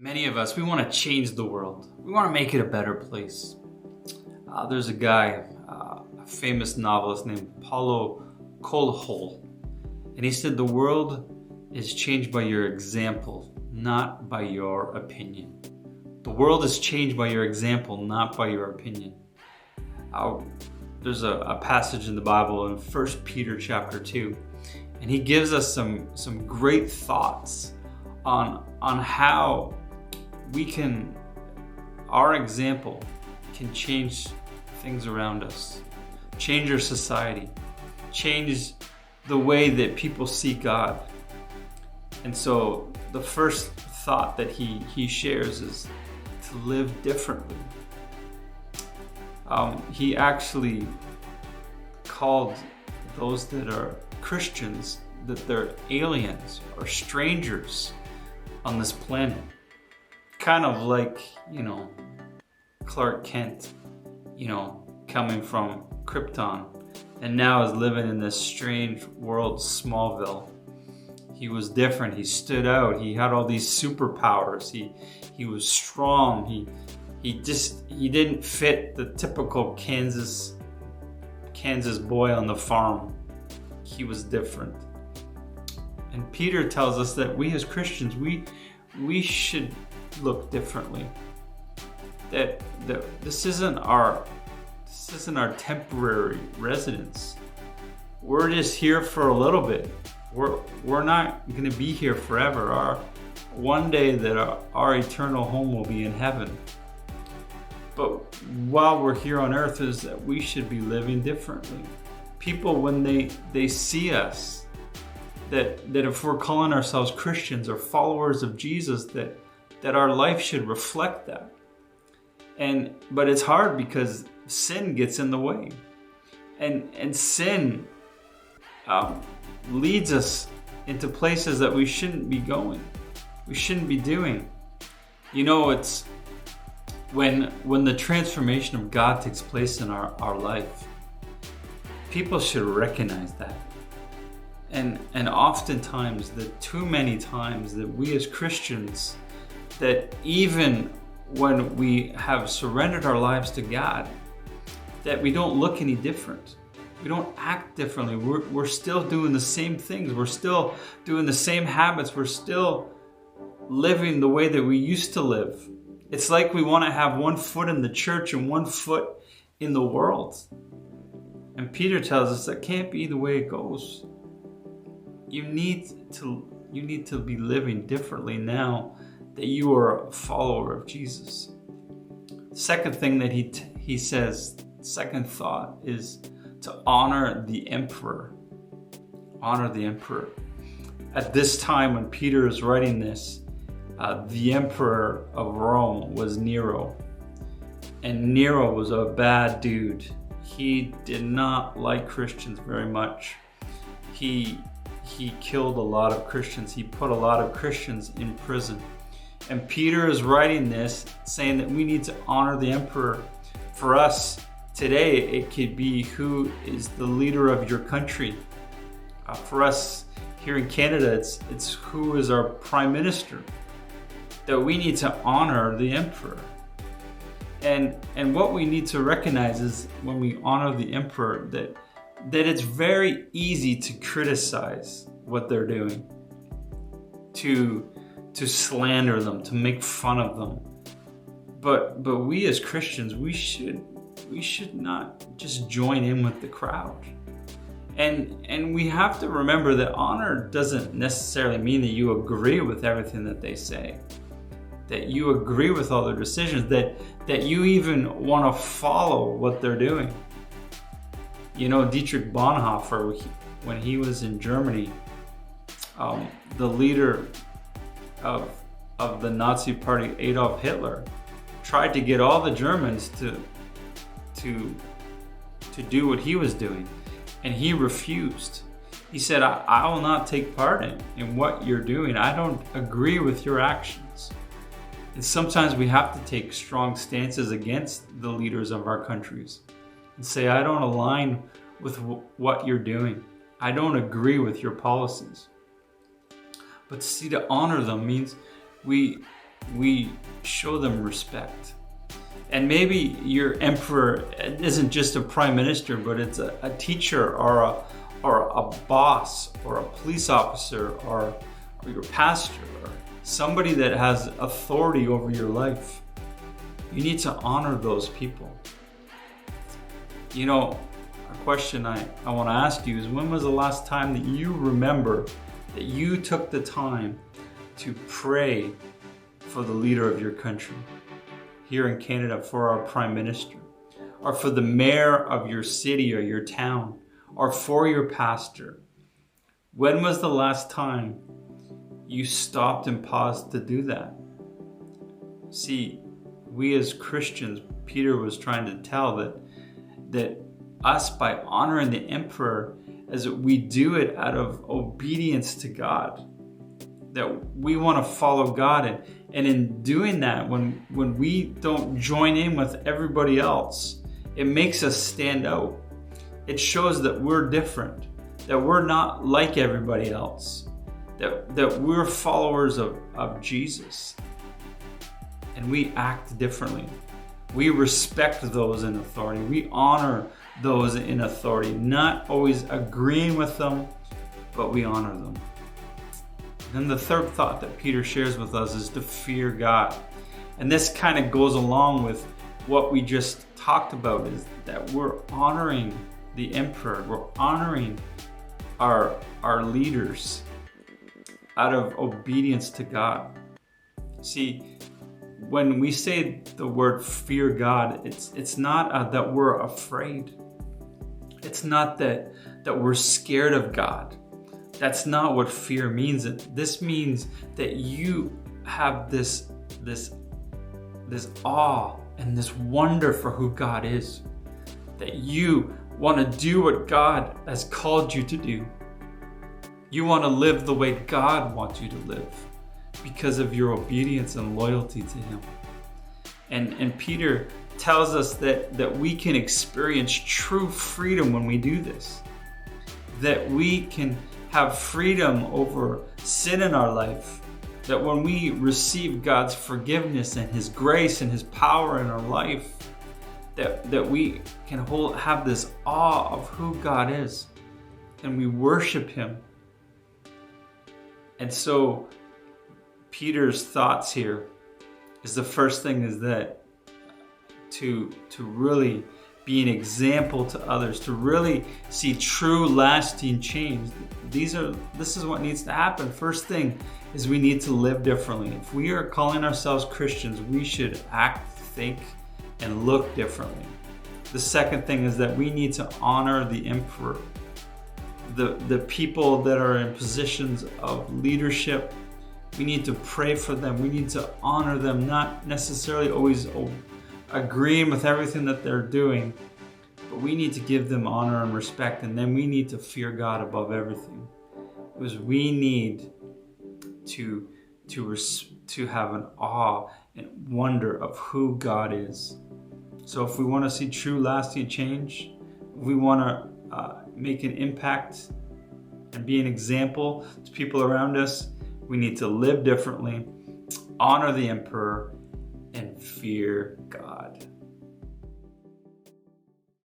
Many of us, we want to change the world. We want to make it a better place. There's a guy, a famous novelist named Paulo Coelho, and he said the world is changed by your example, not by your opinion. The world is changed by your example, not by your opinion. There's a passage in the Bible in 1 Peter chapter 2, and he gives us some great thoughts on how our example can change things around us, change our society, change the way that people see God. And so the first thought that he shares is to live differently. He actually called those that are Christians that they're aliens or strangers on this planet. Kind of like, Clark Kent, coming from Krypton and now is living in this strange world, Smallville. He was different. He stood out. He had all these superpowers. He was strong. He didn't fit the typical Kansas boy on the farm. He was different. And Peter tells us that we as Christians, we should look differently. That this isn't our temporary residence. We're just here for a little bit. We're not going to be here forever. One day that our eternal home will be in heaven. But while we're here on earth, is that we should be living differently. People, when they see us, that if we're calling ourselves Christians or followers of Jesus, that our life should reflect that. But it's hard because sin gets in the way. And sin leads us into places that we shouldn't be going. We shouldn't be doing. It's when the transformation of God takes place in our life, people should recognize that. And oftentimes, too many times that we as Christians, that even when we have surrendered our lives to God, that we don't look any different. We don't act differently. We're still doing the same things. We're still doing the same habits. We're still living the way that we used to live. It's like we want to have one foot in the church and one foot in the world. And Peter tells us that can't be the way it goes. You need to be living differently now that you are a follower of Jesus. Second thing that he says, second thought, is to honor the emperor. Honor the emperor. At this time when Peter is writing this, the emperor of Rome was Nero. And Nero was a bad dude. He did not like Christians very much. He killed a lot of Christians. He put a lot of Christians in prison. And Peter is writing this, saying that we need to honor the emperor. For us today, it could be who is the leader of your country. For us here in Canada, it's who is our prime minister. That we need to honor the emperor. And what we need to recognize is when we honor the emperor, that it's very easy to criticize what they're doing, to slander them, to make fun of them. But we as Christians, we should not just join in with the crowd. And we have to remember that honor doesn't necessarily mean that you agree with everything that they say, that you agree with all their decisions, that you even want to follow what they're doing. Dietrich Bonhoeffer, when he was in Germany, the leader of the Nazi party, Adolf Hitler, tried to get all the Germans to do what he was doing, and he refused. He said, I will not take part in what you're doing. I don't agree with your actions. And sometimes we have to take strong stances against the leaders of our countries and say, I don't align with what you're doing. I don't agree with your policies. But see, to honor them means we we show them respect. And maybe your emperor isn't just a prime minister, but it's a teacher or a boss or a police officer or your pastor or somebody that has authority over your life. You need to honor those people. You know, a question I want to ask you is, when was the last time that you remember that you took the time to pray for the leader of your country? Here in Canada, for our prime minister, or for the mayor of your city or your town, or for your pastor. When was the last time you stopped and paused to do that? See, we as Christians, Peter was trying to tell that us, by honoring the emperor, as we do it out of obedience to God, that we want to follow God, and in doing that, when we don't join in with everybody else, it makes us stand out. It shows that we're different, that we're not like everybody else, that we're followers of Jesus, and we act differently. We respect those in authority. We honor those in authority, not always agreeing with them, but we honor them. Then the third thought that Peter shares with us is to fear God. And this kind of goes along with what we just talked about, is that we're honoring the emperor. We're honoring our leaders out of obedience to God. See, when we say the word fear God, it's not that we're afraid. It's not that we're scared of God. That's not what fear means. This means that you have this awe and this wonder for who God is. That you want to do what God has called you to do. You want to live the way God wants you to live because of your obedience and loyalty to Him. And Peter tells us that we can experience true freedom when we do this. That we can have freedom over sin in our life. That when we receive God's forgiveness and His grace and His power in our life, that we can have this awe of who God is, and we worship Him. And so Peter's thoughts here is, the first thing is that to really be an example to others, to really see true lasting change. This is what needs to happen. First thing is we need to live differently. If we are calling ourselves Christians, we should act, think, and look differently. The second thing is that we need to honor the emperor. The people that are in positions of leadership, we need to pray for them. We need to honor them, not necessarily always agreeing with everything that they're doing, but we need to give them honor and respect, and then we need to fear God above everything, because we need to have an awe and wonder of who God is. So if we want to see true lasting change, if we want to make an impact and be an example to people around us, we need to live differently, honor the emperor, and fear God.